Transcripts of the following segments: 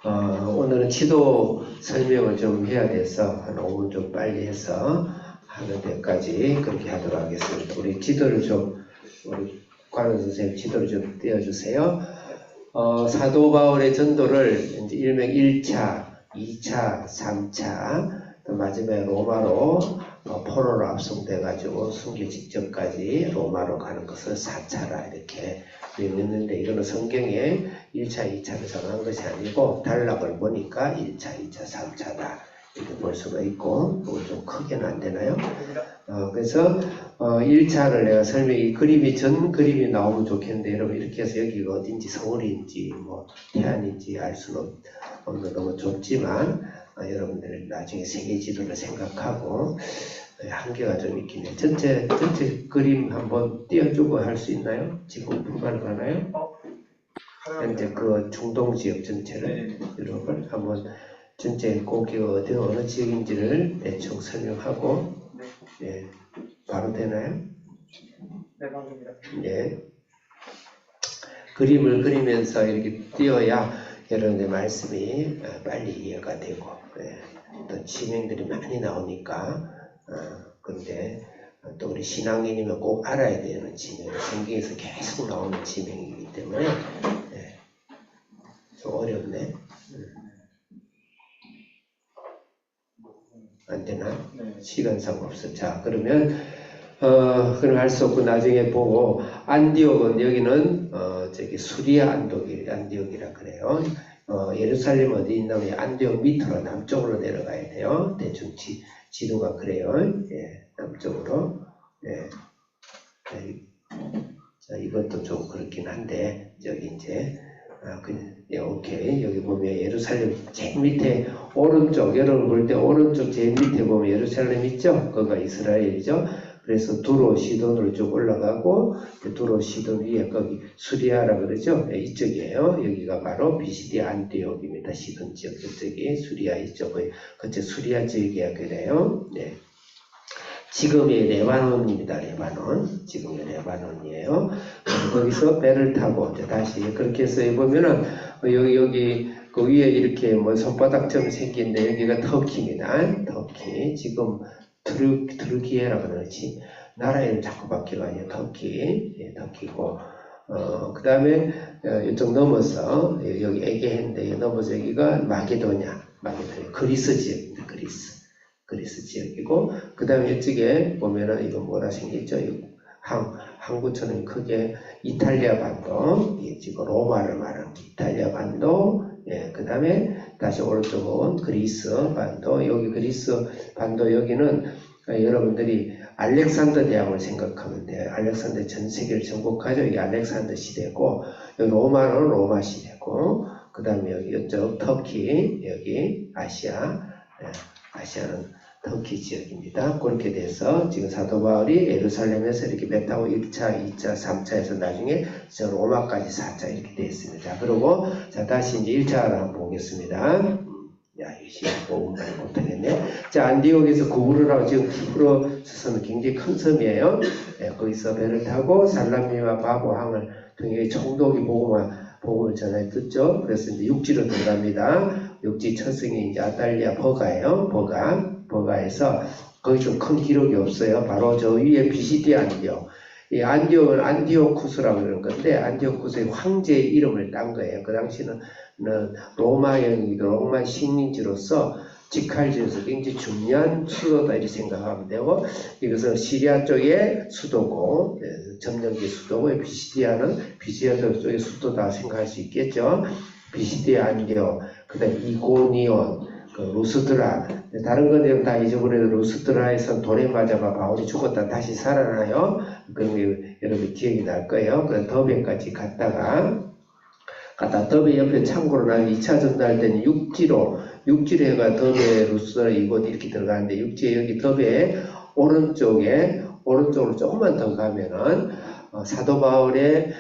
오늘은 지도 설명을 좀 해야 돼서 한 5분 좀 빨리 해서 하는 데까지 그렇게 하도록 하겠습니다. 우리 지도를 좀, 우리 관원 선생님 지도를 좀 띄워주세요. 사도 바울의 전도를 이제 일명 1차, 2차, 3차, 또 마지막에 로마로 포로로 압송돼가지고 순교 직전까지 로마로 가는 것을 4차라 이렇게 읽는데, 이거는 성경에 1차, 2차를 정한 것이 아니고 단락을 보니까 1차, 2차, 3차다 이렇게 볼 수가 있고, 그거 좀 크게는 안 되나요? 그래서 1차를 내가 이 그림이 전 그림이 나오면 좋겠는데, 여러분 이렇게 해서 여기가 어딘지 서울인지 뭐 태안인지 알 수는 없는, 너무 좁지만 여러분들 나중에 세계 지도를 생각하고 한계가 좀 있긴 해요. 전체 그림 한번 띄워주고 할 수 있나요? 지금 불가능하나요? 현재 그 중동 지역 전체를 여러분 한번 전체 고기가 어느 지역인지를 대충 설명하고, 예, 바로 되나요? 네, 맞습니다. 예. 그림을 그리면서 이렇게 띄어야 여러분의 말씀이 빨리 이해가 되고, 또 지명들이 많이 나오니까, 근데 또 우리 신앙인이면 꼭 알아야 되는 지명, 성경에서 계속 나오는 지명이기 때문에 좀 어렵네. 안 되나? 시간상 없어. 자, 그러면 그럼 할 수 없고 나중에 보고, 안디옥은 여기는 저기 수리아 안디옥이라 그래요. 예루살렘 어디 있냐면 안디옥 밑으로 남쪽으로 내려가야 돼요. 대충 지도가 그래요. 예, 남쪽으로. 예. 자, 이것도 좀 그렇긴 한데, 여기 이제 예, 오케이. 여기 보면 예루살렘 제일 밑에 오른쪽, 여러분 볼 때 오른쪽 제일 밑에 보면 예루살렘 있죠? 거기가 이스라엘이죠? 그래서 두로 시돈으로 쭉 올라가고, 두로 시돈 위에 거기 수리아라 그러죠? 네, 이쪽이에요. 여기가 바로 비시디 안디옥입니다. 시돈 지역 이쪽이 수리아 이쪽, 그쪽 수리아 지역이야 그래요. 네. 지금의 레바논입니다. 레바논. 지금의 레바논이에요. 거기서 배를 타고 이제 다시 그렇게 해서 보면은 여기 그 위에 이렇게 뭐 손바닥처럼 생긴데 여기가 터키입니다. 터키. 지금 트르키에라 그러지. 나라 이름 자꾸 바뀌어가지고 터키. 예, 터키고. 그 다음에 이쪽 넘어서 여기 에게해인데 넘어서 여기가 마게도냐. 그리스 지역입니다. 그리스 지역이고, 그 다음에 이쪽에 보면은 이거 뭐라 생겼죠? 항구처럼 크게 이탈리아 반도, 지금 로마를 말하는 이탈리아 반도, 예, 그 다음에 다시 오른쪽은 그리스 반도, 여기 그리스 반도 여기는 여러분들이 알렉산더 대왕을 생각하면 돼요. 알렉산더 전 세계를 정복하죠. 이게 알렉산더 시대고, 여기 로마는 로마 시대고, 그 다음에 여기 이쪽 터키, 여기 아시아, 예, 아시아는 터키 지역입니다. 그렇게 돼서 지금 사도 바울이 예루살렘에서 이렇게 배 타고 1차, 2차, 3차에서 나중에 저 로마까지 4차 이렇게 되어 있습니다. 그리고 자 다시 이제 1차를 한번 보겠습니다. 이 시간 5분까지 못하겠네. 자, 안디옥에서 구부를 하고 지금 기프로스는 굉장히 큰 섬이에요. 거기서 배를 타고 살라미와 바보항을 통해 총독이 복음을 전해 듣죠. 그래서 이제 육지로 들어갑니다. 육지 첫 성이 이제 아달리아 버가예요. 버가에서 거기 좀 큰 기록이 없어요. 바로 저 위에 비시디 안디옥. 이 안디옥은 안디오쿠스라고 그러는 건데, 안디오쿠스의 황제의 이름을 딴 거예요. 그 당시는 로마 식민지로서 직할지로서 굉장히 중요한 수도다 이렇게 생각하면 되고, 이것은 시리아 쪽의 수도고, 점령기 수도고, 비시디아 쪽의 수도다 생각할 수 있겠죠. 비시디아 안디옥, 그 다음에 이고니온, 루스드라, 다른 건 다 잊어버려도 루스드라에서 돌에 맞아가 바울이 죽었다 다시 살아나요. 그런 게 여러분 기억이 날 거예요. 그 더베까지 갔다 더베 옆에 참고로 난 2차 전도할 때는 육지로 해가 더베 루스드라 이곳 이렇게 들어가는데, 육지에 여기 더베 오른쪽으로 조금만 더 가면은 사도 바울의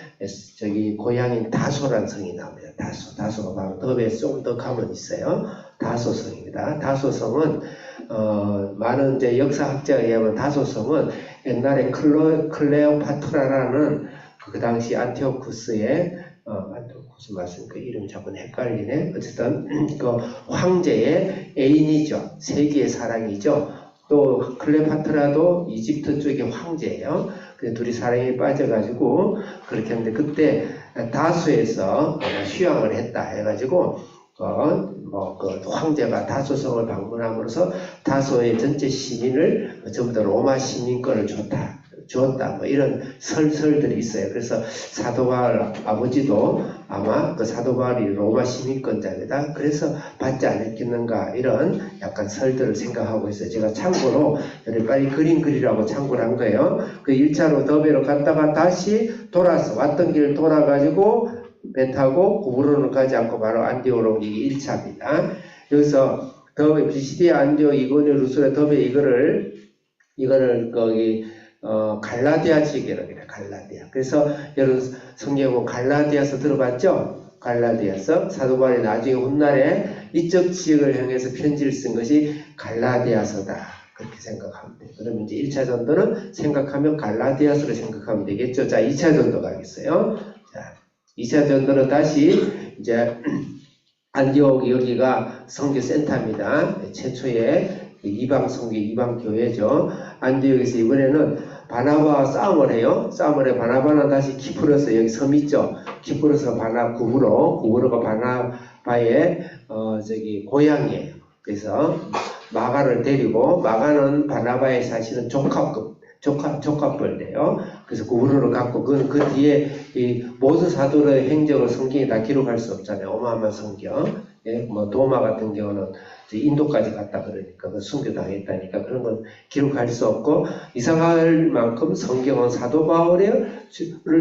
저기 고향인 다소란 성이 나옵니다. 다소가 바로 더베에서 조금 더 가면 있어요. 다소성입니다. 다소성은 많은 이제 역사학자에 의하면 다소성은 옛날에 클레오파트라라는 그 당시 안티오쿠스의 무슨 말씀, 그 이름이 자꾸 헷갈리네. 어쨌든, 그 황제의 애인이죠. 세계의 사랑이죠. 또, 클레오파트라도 이집트 쪽의 황제예요. 근데 둘이 사랑에 빠져가지고, 그렇게 하는데, 그때 다수에서 휴양을 했다 해가지고, 그 황제가 다소성을 방문함으로써 다소의 전체 시민을 전부 다 로마 시민권을 주었다. 뭐 이런 설들이 있어요. 그래서 사도 바울 아버지도 아마 그 사도 바울이 로마 시민권자이다. 그래서 받지 않았겠는가 이런 약간 설들을 생각하고 있어요. 제가 참고로 빨리 그림 그리라고 참고를 한 거예요. 그 1차로 더베로 갔다가 다시 돌아서 왔던 길 돌아가지고 배 타고 구부로는 가지 않고 바로 안디오로 온 이게 1차입니다. 여기서 더베 비시디아 안디오 이고니오 루스레 더베 이거를 거기 갈라디아 지역이라고 해요. 갈라디아. 그래서 여러분 성경에 보면 갈라디아서 들어봤죠? 갈라디아서 사도 바울이 나중에 훗날에 이쪽 지역을 향해서 편지를 쓴 것이 갈라디아서다. 그렇게 생각하면 돼요. 그러면 이제 1차 전도는 생각하면 갈라디아서를 생각하면 되겠죠. 자, 2차 전도 가겠어요. 자, 2차 전도는 다시 이제 안디옥 여기가 선교센터입니다. 최초의 이방 선교, 이방 교회죠. 안디옥에서 이번에는 바나바와 싸움을 해요. 바나바는 다시 키프로스, 여기 섬 있죠. 키프로스가 구브로가 바나바의 고향이에요. 그래서 마가를 데리고, 마가는 바나바의 사실은 조카뻘인데요. 그래서 구브로를 갖고, 그 뒤에 이 모든 사도의 행적을 성경에 다 기록할 수 없잖아요. 어마어마한 성경. 예, 뭐 도마 같은 경우는 인도까지 갔다 그러니까 그 순교당했다니까 그런 건 기록할 수 없고, 이상할 만큼 성경은 사도 바울을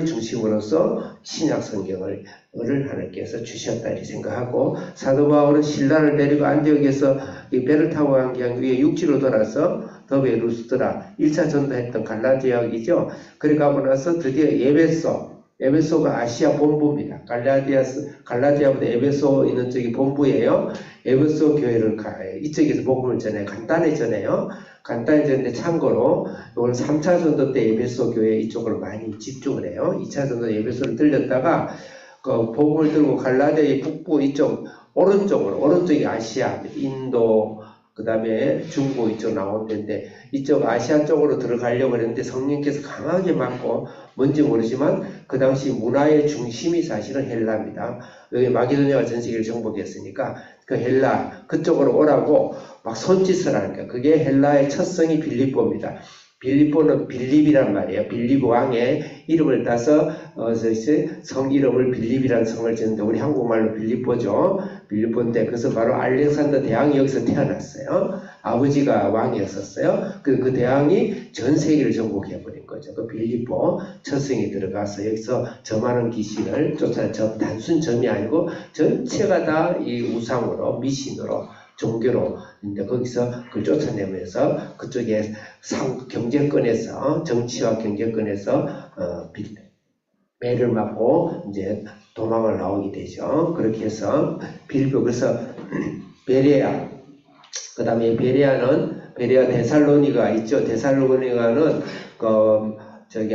중심으로서 신약 성경을 하나님께서 주셨다 이렇게 생각하고, 사도 바울은 신라를 데리고 안디옥에서 이 배를 타고 간 게 위에 육지로 돌아서 더베 루스드라 1차 전도했던 갈라디아이죠. 그래 가고 나서 드디어 에베소가 아시아 본부입니다. 갈라디아보다 에베소 있는 쪽이 본부예요. 에베소 교회를 가요. 이쪽에서 복음을 전해요. 간단히 전했는데 참고로 이건 3차 전도 때 에베소 교회 이쪽으로 많이 집중을 해요. 2차 전도 에베소를 들렸다가 그 복음을 들고 갈라디아의 북부 이쪽 오른쪽이 아시아, 인도, 그 다음에 중국 이쪽 나온 데인데 이쪽 아시아 쪽으로 들어가려고 했는데 성령께서 강하게 막고 뭔지 모르지만 그 당시 문화의 중심이 사실은 헬라입니다. 여기 마게도니아가 전 세계를 정복했으니까 그 헬라 그쪽으로 오라고 막 손짓을 하는 거예요. 그게 헬라의 첫 성이 빌립보입니다. 빌립보는 빌립이란 말이에요. 빌립 왕의 이름을 따서 성 이름을 빌립이라는 성을 지었는데 우리 한국말로 빌립보죠. 빌립보인데 그래서 바로 알렉산더 대왕이 여기서 태어났어요. 아버지가 왕이었었어요. 그 대왕이 전 세계를 정복해버린 거죠. 그 빌립보 첫 성이 들어가서 여기서 점하는 귀신을 쫓아내, 단순 점이 아니고 전체가 다 이 우상으로 미신으로 종교로 근데 거기서 그걸 쫓아내면서 그쪽에 경제권에서 정치와 경제권에서 매를 맞고 이제 도망을 나오게 되죠. 그렇게 해서 빌립보 그래서 베레아 그 다음에 베레아 데살로니가 있죠. 데살로니가는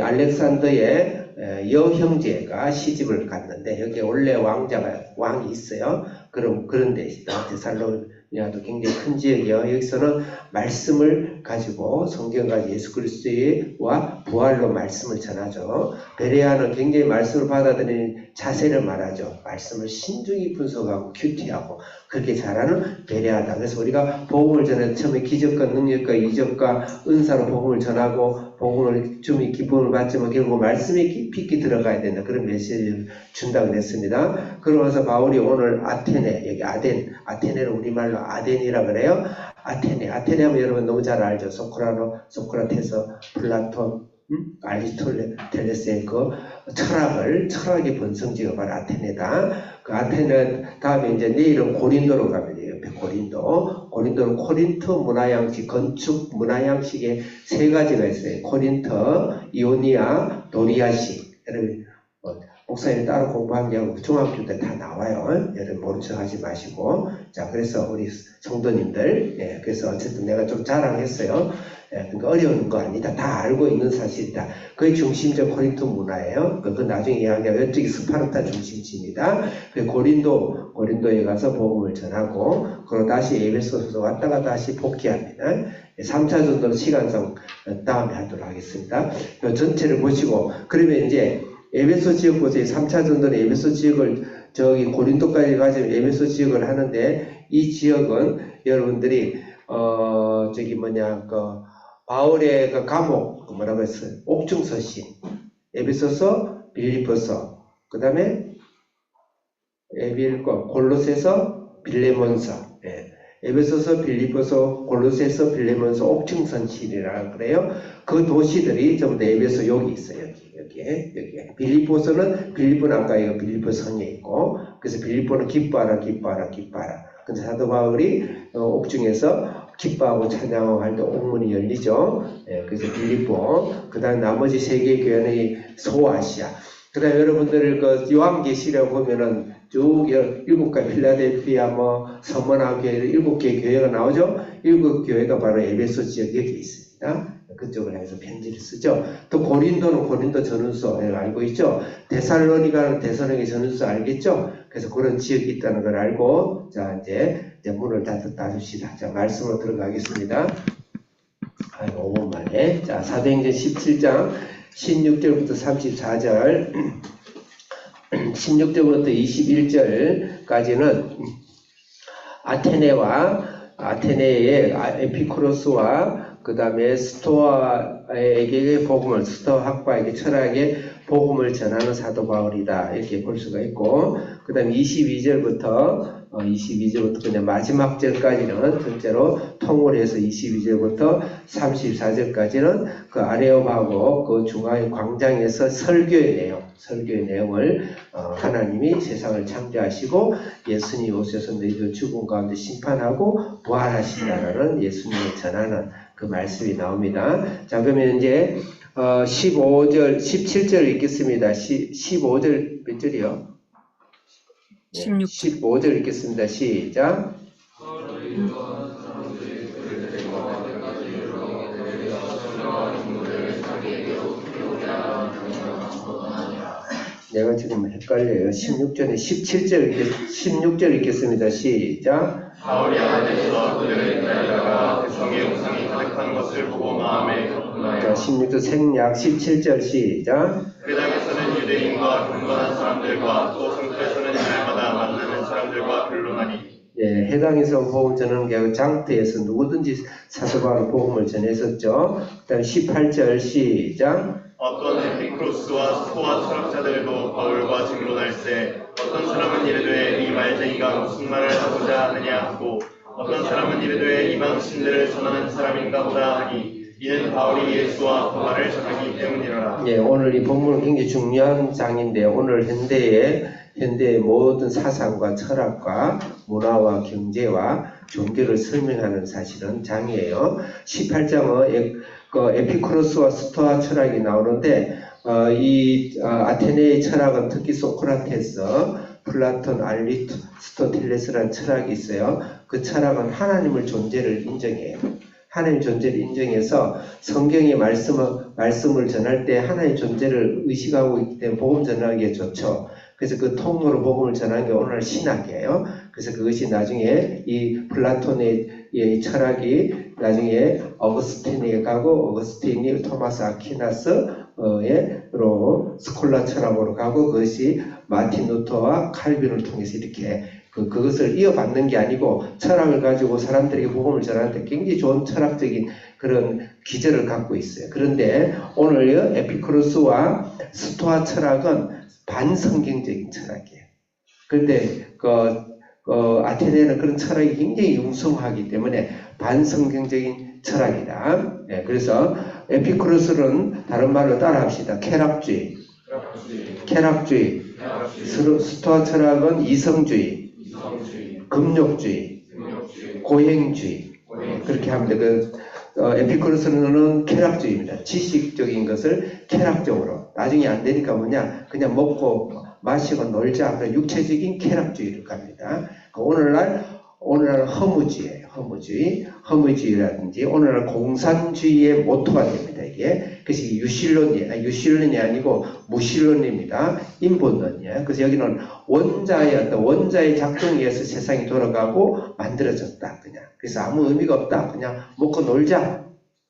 알렉산더의 여형제가 시집을 갔는데 여기 원래 왕이 있어요. 그런 데 있다. 데살로니가도 굉장히 큰 지역이요. 여기서는 말씀을 가지고 성경 가지고 예수 그리스도와 부활로 말씀을 전하죠. 베레아는 굉장히 말씀을 받아들이는 자세를 말하죠. 말씀을 신중히 분석하고 큐티하고 그렇게 잘하는 베레아다. 그래서 우리가 복음을 전해 처음에 기적과 능력과 이적과 은사로 복음을 전하고 복음을 주미 기쁨을 받지만 결국 말씀이 깊이 들어가야 된다. 그런 메시지를 준다고 했습니다. 그러면서 바울이 오늘 아테네, 여기 아테네를 우리말로 아덴이라 그래요. 아테네 하면 여러분 너무 잘 알죠. 소크라테스, 플라톤, 아리스토텔레스의 그 철학의 번성지가 바로 아테네다. 그 아테네 다음에 이제 내일은 고린도로 가면 돼요. 고린도는 코린트 문화양식, 건축 문화양식의 세 가지가 있어요. 코린트, 이오니아, 도리아식. 여러분 목사님 따로 공부한 게 중학교 때 다 나와요. 여러분 모른 척 하지 마시고. 자, 그래서 우리 성도님들, 그래서 어쨌든 내가 좀 자랑했어요. 그러니까 어려운 거 아니다. 다 알고 있는 사실이다. 그게 중심적 고린도 문화예요. 그 나중에 이야기하고 이쪽이 스파르타 중심지입니다. 그 고린도에 가서 복음을 전하고 그리고 다시 에베소서 왔다가 다시 복귀합니다. 3차 전도는 시간상 다음에 하도록 하겠습니다. 전체를 보시고 그러면 이제 에베소 지역 보세요. 3차 전도는 에베소 지역을 저기 고린도까지 가지고 에베소 지역을 하는데 이 지역은 여러분들이 바울의 그 감옥 뭐라고 했어요? 옥중서신 에베소서, 빌립보서, 그 다음에 골로새서, 빌레몬서, 에베소서, 빌립보서, 골로새서, 빌레몬서, 옥중서신이라 그래요. 그 도시들이 전부 다 에베소 여기 있어요. 여기에. 빌립보는 아까 이거 빌립보 성에 있고, 그래서 빌립보는 기뻐하라. 근데 사도 바울이 옥중에서 기뻐하고 찬양하고 할 때 옥문이 열리죠. 그래서 빌립보, 그 다음 나머지 세 개 교회는 소아시아. 그 다음 여러분들 그 요한계시록 보면은 쭉 7가지 필라델피아 서머나 교회 7개 교회가 나오죠. 7교회가 바로 에베소 지역 여기 있습니다. 그쪽을 해서 편지를 쓰죠. 또 고린도는 고린도 전후서 알고 있죠. 데살로니가는 데살로니가 전후서 알겠죠. 그래서 그런 지역이 있다는 걸 알고 자 이제 문을 닫읍시다. 자 말씀으로 들어가겠습니다. 5분 만에 자 사도행전 17장 16절부터 34절 16절부터 21절까지는 아테네의 에피쿠로스와 그 다음에 스토아에게 스토아학파에게 철학에 복음을 전하는 사도 바울이다. 이렇게 볼 수가 있고, 그 다음에 22절부터 그냥 마지막 절까지는 전체로 통으로 해서 22절부터 34절까지는 그 아레오바고 그 중앙의 광장에서 설교의 내용을 하나님이 세상을 창조하시고 예수님이 오셔서 너희들 죽은 가운데 심판하고 부활하신다라는 예수님을 전하는 그 말씀이 나옵니다. 자, 그러면 이제 17절 읽겠습니다. 15절 몇 절이요? 15절 읽겠습니다. 시작. 내가 지금 헷갈려요. 16절에 16절 읽겠습니다. 시작. 바울이 아테네에서 그들을 기다리다가 대성의 영상이 가득한 것을 보고 마음에 급하여. 자, 16절 생략 17절 시작. 회당에서는 유대인과 경건한 사람들과 또 성터에서는 날마다 만나는 사람들과 변론하니. 해당에서 복음 전하는 게 아니고 장터에서 누구든지 사도 바울 복음을 전했었죠. 그 다음 18절 시작. 어떤 에피크로스와 스토아 철학자들도 바울과 증론할세 어떤 사람은 이르되 이 말쟁이가 무슨 말을 하고자 하느냐 하고 어떤 사람은 이르되 이방 신들을 선하는 사람인가 보다 하니 이는 바울이 예수와 부활을 전하기 때문이라. 오늘 이 본문은 굉장히 중요한 장인데 오늘 현대의 모든 사상과 철학과 문화와 경제와 종교를 설명하는 사실은 장이에요. 18장은 에피쿠로스와 스토아 철학이 나오는데 아테네의 철학은 특히 소크라테스, 플라톤, 아리스토텔레스라는 철학이 있어요. 그 철학은 하나님의 존재를 인정해요. 하나님의 존재를 인정해서 성경의 말씀을 전할 때 하나님의 존재를 의식하고 있기 때문에 복음 전하기에 좋죠. 그래서 그 통로로 복음을 전하는 게 오늘 신학이에요. 그래서 그것이 나중에 이 플라톤의 이 철학이 나중에 어거스틴에 가고 어거스틴이 토마스 아퀴나스로 스콜라 철학으로 가고 그것이 마틴 루터와 칼빈을 통해서 이렇게 그것을 이어받는 게 아니고 철학을 가지고 사람들에게 복음을 전하는데 굉장히 좋은 철학적인 그런 기저를 갖고 있어요. 그런데 오늘 에피쿠로스와 스토아 철학은 반성경적인 철학이에요. 그런데 아테네는 그런 철학이 굉장히 융성하기 때문에 반성경적인 철학이다. 그래서 에피쿠로스는 다른 말로 따라합시다. 쾌락주의. 스토아 철학은 이성주의. 금욕주의, 고행주의. 그렇게 하면 돼. 에피쿠로스는 쾌락주의입니다. 지식적인 것을 쾌락적으로. 나중에 안 되니까 뭐냐? 그냥 먹고 마시고 놀자. 육체적인 쾌락주의를 갑니다. 오늘날 허무주의예요. 허무주의라든지 오늘날 공산주의의 모토가 됩니다. 이게 그래서 유실론이 아니고 무실론입니다. 인본론이에요. 그래서 여기는 원자의 작동에 의해서 세상이 돌아가고 만들어졌다. 그냥 그래서 아무 의미가 없다. 그냥 먹고 놀자.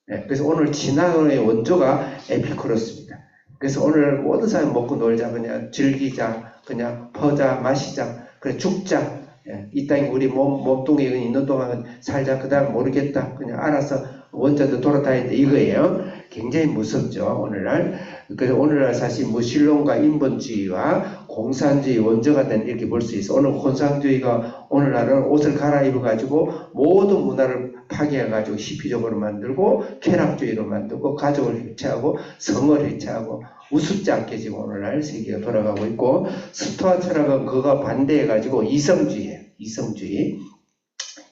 그래서 오늘 진화론의 원조가 에피쿠로스입니다. 그래서 오늘 모든 사람이 먹고 놀자. 그냥 즐기자. 그냥 퍼자 마시자. 그래 죽자. 이 땅에 우리 몸뚱이 있는 동안 살자. 그 다음 모르겠다. 그냥 알아서 원자도 돌아다닌다. 이거예요. 굉장히 무섭죠. 오늘날. 그래서 오늘날 사실 무신론과 인본주의와 공산주의 원조가 된 이렇게 볼 수 있어. 오늘 공산주의가 오늘날은 옷을 갈아입어 가지고 모든 문화를 파괴해 가지고 히피적으로 만들고 쾌락주의로 만들고 가족을 해체하고 성을 해체하고 우습지 않게 지금 오늘날 세계가 돌아가고 있고, 스토아 철학은 그거 반대해 가지고 이성주의예요.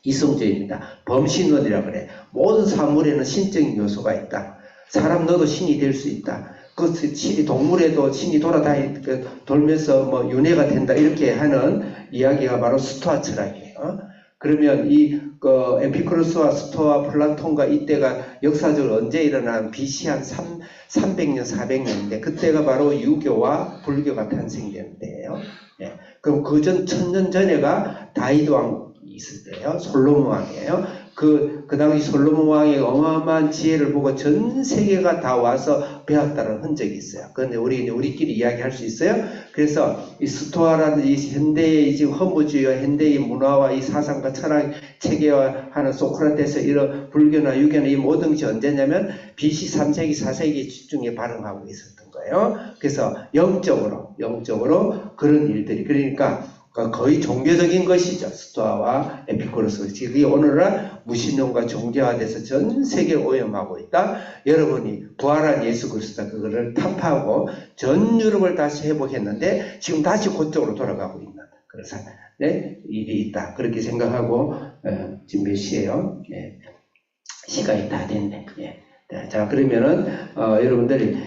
이성주의입니다. 범신론이라 그래. 모든 사물에는 신적인 요소가 있다. 사람 너도 신이 될 수 있다. 그 동물에도 신이 돌면서 뭐 윤회가 된다. 이렇게 하는 이야기가 바로 스토아 철학이에요. 그러면 에피쿠로스와 스토아 플라톤과 이때가 역사적으로 언제 일어난 BC 한 300년, 400년인데 그때가 바로 유교와 불교가 탄생되는 때예요. 그럼 그전 1000년 전에가 다이드 왕이 있을 때예요. 솔로몬 왕이에요. 그 당시 솔로몬 왕의 어마어마한 지혜를 보고 전 세계가 다 와서 배웠다는 흔적이 있어요. 그런데 우리끼리 이야기할 수 있어요. 그래서 이 스토아라는 이 현대의 지금 허무주의와 현대의 문화와 이 사상과 철학 체계화하는 소크라테스 이런 불교나 유교나 이 모든 것이 언제냐면 BC 3세기, 4세기 중에 발흥하고 있었던 거예요. 그래서 영적으로 그런 일들이, 그러니까 거의 종교적인 것이죠. 스토아와 에피쿠로스. 지금 오늘날 무신론과 종교화돼서 전 세계를 오염하고 있다. 여러분이 부활한 예수 그리스도 그거를 타파하고 전 유럽을 다시 회복했는데 지금 다시 그쪽으로 돌아가고 있는 그런 일이 있다. 그렇게 생각하고 지금 몇 시예요? 시간이 다 됐네. 자, 그러면은 여러분들이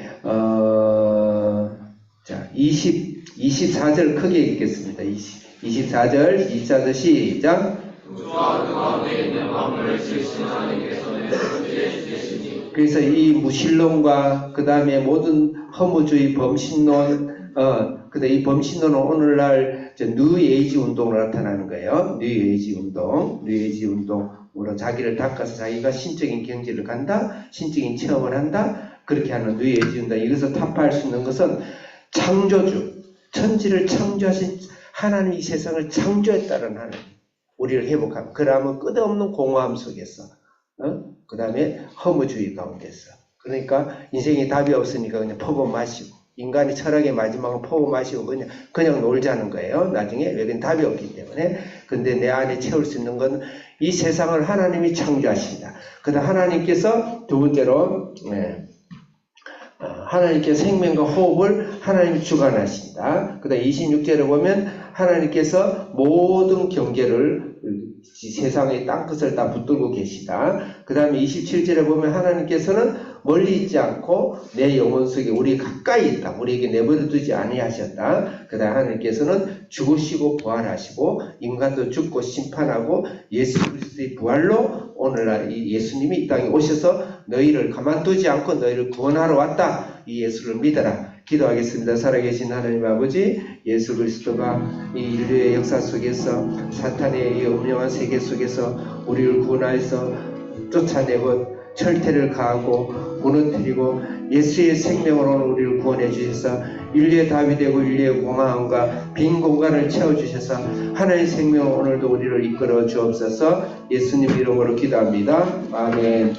자 24절 크게 읽겠습니다. 24절 시작. 그래서 이 무신론과 그 다음에 모든 허무주의 범신론, 근데 이 범신론은 오늘날 뉴에이지 운동으로 나타나는 거예요. 뉴에이지 운동으로 자기를 닦아서 자기가 신적인 경지를 간다, 신적인 체험을 한다, 그렇게 하는 뉴에이지 운동. 이것을 타파할 수 있는 것은 창조주, 천지를 창조하신 하나님, 이 세상을 창조했다는 하나님, 우리를 회복하고, 그러면 끝없는 공허함 속에서, 그 다음에 허무주의 가운데서. 그러니까 인생에 답이 없으니까 그냥 퍼고 마시고, 인간의 철학의 마지막은 퍼고 마시고 그냥 놀자는 거예요. 나중에 왜냐면 답이 없기 때문에. 근데 내 안에 채울 수 있는 건 이 세상을 하나님이 창조하신다. 그다음 하나님께서 두 번째로 하나님께서 생명과 호흡을 하나님이 주관하신다. 그 다음 26절에 보면 하나님께서 모든 경계를 세상의 땅끝을 다 붙들고 계시다. 그 다음에 27절에 보면 하나님께서는 멀리 있지 않고 내 영혼 속에 우리 가까이 있다. 우리에게 내버려 두지 아니하셨다. 그 다음에 하나님께서는 죽으시고 부활하시고 인간도 죽고 심판하고 예수 그리스도의 부활로 오늘날 이 예수님이 이 땅에 오셔서 너희를 가만두지 않고 너희를 구원하러 왔다. 이 예수를 믿어라. 기도하겠습니다. 살아계신 하나님 아버지, 예수 그리스도가 이 인류의 역사 속에서 사탄의 이 음흉한 세계 속에서 우리를 구원하여서 쫓아내고 철퇴를 가하고 무너뜨리고 예수의 생명으로 우리를 구원해 주셔서 인류의 답이 되고 인류의 공허함과 빈 공간을 채워주셔서 하나님의 생명으로 오늘도 우리를 이끌어 주옵소서. 예수님 이름으로 기도합니다. 아멘.